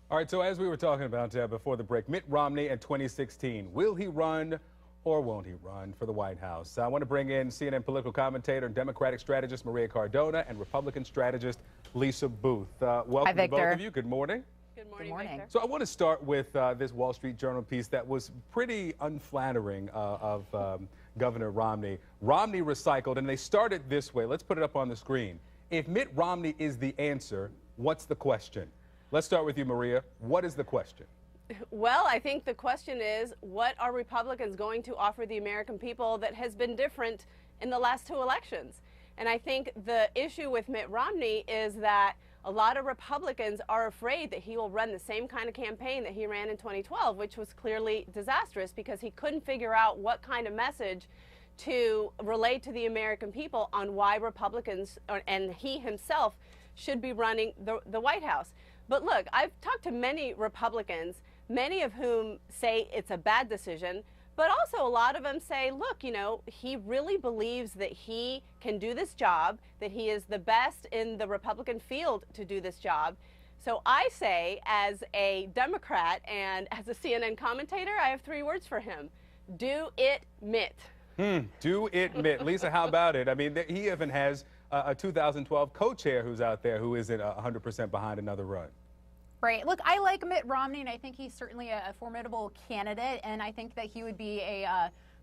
All right, so as we were talking about before the break, Mitt Romney in 2016, will he run or won't he run for the White House? I want to bring in CNN political commentator and Democratic strategist Maria Cardona and Republican strategist Lisa Boothe. Welcome to both of you. Good morning. Good morning. Victor. So I want to start with this Wall Street Journal piece that was pretty unflattering of Governor Romney. Romney recycled, and they started this way. Let's put it up on the screen. If Mitt Romney is the answer, what's the question? Let's start with you, Maria. What is the question? Well, I think the question is, what are Republicans going to offer the American people that has been different in the last two elections? And I think the issue with Mitt Romney is that a lot of Republicans are afraid that he will run the same kind of campaign that he ran in 2012, which was clearly disastrous because he couldn't figure out what kind of message to relate to the American people on why Republicans and he himself should be running the White House. But look, I've talked to many Republicans, many of whom say it's a bad decision, but also a lot of them say, look, you know, he really believes that he can do this job, that he is the best in the Republican field to do this job. So I say, as a Democrat and as a CNN commentator, I have three words for him. Do it, Mitt. Do it, Mitt. Lisa, how about it? I mean, he even has a 2012 co-chair who's out there who isn't 100% behind another run. Right. Look, I like Mitt Romney, and I think he's certainly a formidable candidate, and I think that he would be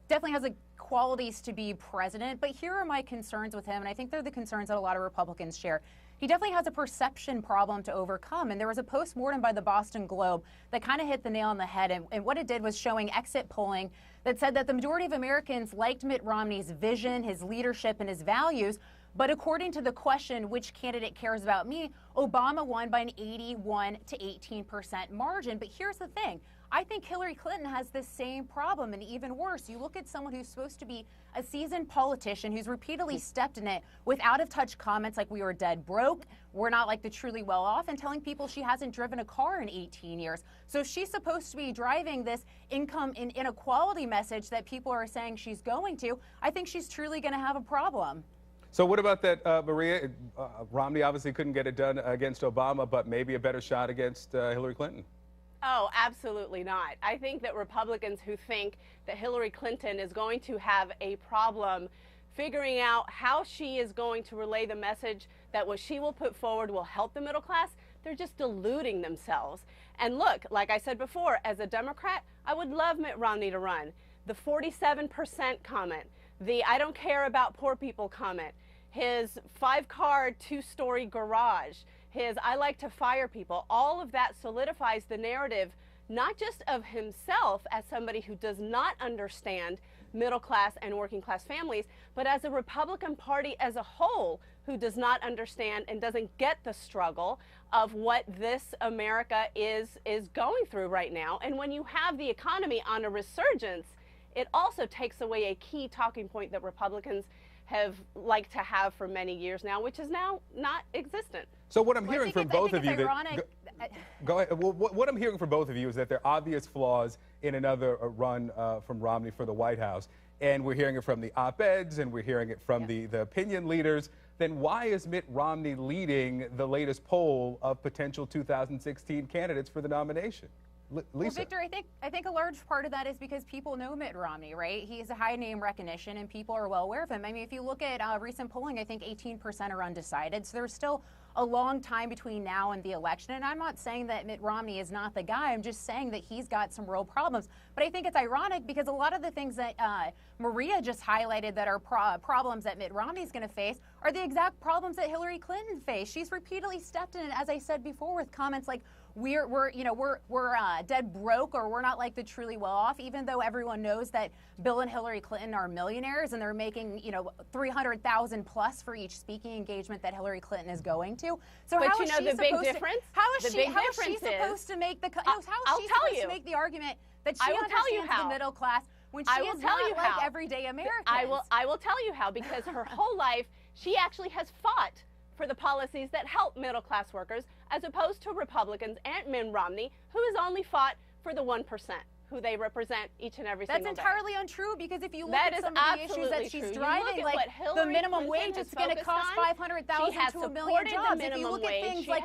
definitely has the qualities to be president. But here are my concerns with him, and I think they're the concerns that a lot of Republicans share. He definitely has a perception problem to overcome, and there was a post-mortem by the Boston Globe that kind of hit the nail on the head, and what it did was showing exit polling that said that the majority of Americans liked Mitt Romney's vision, his leadership, and his values. But according to the question, which candidate cares about me, Obama won by an 81 to 18% margin. But here's the thing. I think Hillary Clinton has the same problem, and even worse. You look at someone who's supposed to be a seasoned politician who's repeatedly stepped in it with out-of-touch comments like we were dead broke, we're not like the truly well-off, and telling people she hasn't driven a car in 18 years. So if she's supposed to be driving this income inequality message that people are saying she's going to, I think she's truly going to have a problem. So what about that, Maria? Romney obviously couldn't get it done against Obama, but maybe a better shot against Hillary Clinton. Oh, absolutely not. I think that Republicans who think that Hillary Clinton is going to have a problem figuring out how she is going to relay the message that what she will put forward will help the middle class, they're just deluding themselves. And look, like I said before, as a Democrat, I would love Mitt Romney to run. The 47% comment, the I don't care about poor people comment, his 5-car, 2-story garage, his I like to fire people, all of that solidifies the narrative, not just of himself as somebody who does not understand middle class and working class families, but as a Republican Party as a whole who does not understand and doesn't get the struggle of what this America is going through right now. And when you have the economy on a resurgence, it also takes away a key talking point that Republicans have liked to have for many years now, which is now not existent. So what I'm hearing from both of you, go ahead. Well, what I'm hearing from both of you is that there are obvious flaws in another run from Romney for the White House, and we're hearing it from the op-eds and we're hearing it from the opinion leaders. Then why is Mitt Romney leading the latest poll of potential 2016 candidates for the nomination? Lisa. Well, Victor, I think a large part of that is because people know Mitt Romney, right? He has a high name recognition, and people are well aware of him. I mean, if you look at recent polling, I think 18% are undecided. So there's still a long time between now and the election. And I'm not saying that Mitt Romney is not the guy. I'm just saying that he's got some real problems. But I think it's ironic because a lot of the things that Maria just highlighted that are problems that Mitt Romney's going to face are the exact problems that Hillary Clinton faced. She's repeatedly stepped in it, as I said before, with comments like we're dead broke, or we're not like the truly well off, even though everyone knows that Bill and Hillary Clinton are millionaires and they're making, $300,000 plus for each speaking engagement that Hillary Clinton is going to. So but how you is know she the big supposed difference? To, how is she supposed to make the to make the argument that she understands the middle class when she is not like everyday Americans? I will tell you how, because her whole life she actually has fought for the policies that help middle-class workers, as opposed to Republicans and Mitt Romney, who has only fought for the 1%, who they represent each and every single day. That's entirely untrue, because if you look at some of the issues that she's driving, like the minimum wage, it's going to cost $500,000 to $1 million jobs. If you look at things like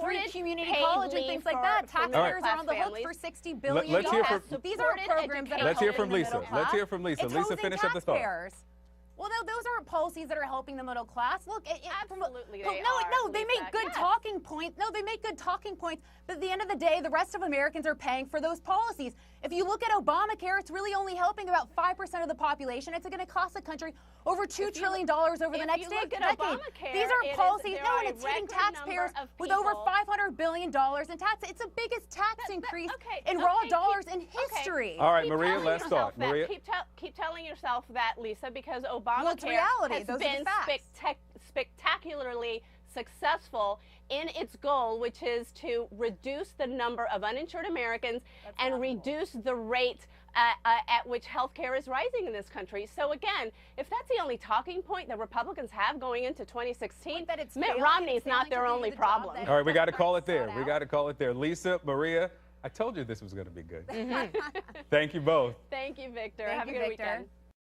free community college and things like that, taxpayers are on the hook for $60 billion. These are programs that are Let's hear from Lisa. Let's hear from Lisa. Lisa, finish up the thought. Well, no, those aren't policies that are helping the middle class. Look, absolutely, they make good talking points. No, they make good talking points. But at the end of the day, the rest of Americans are paying for those policies. If you look at Obamacare, it's really only helping about 5% of the population. It's going to cost the country over $2 trillion over the next decade. These are policies, and it's hitting taxpayers with over $500 billion in tax. It's the biggest tax increase in raw dollars in history. All right, Maria, last thought. Maria, keep telling yourself that, Lisa, because Obamacare has been spectacularly successful in its goal, which is to reduce the number of uninsured Americans and reduce the rate at which health care is rising in this country. So again, if that's the only talking point that Republicans have going into 2016, Mitt Romney is not their only problem. All right, we got to call it there. We got to call it there. Lisa, Maria, I told you this was going to be good. Thank you both. Thank you, Victor. Have a good weekend.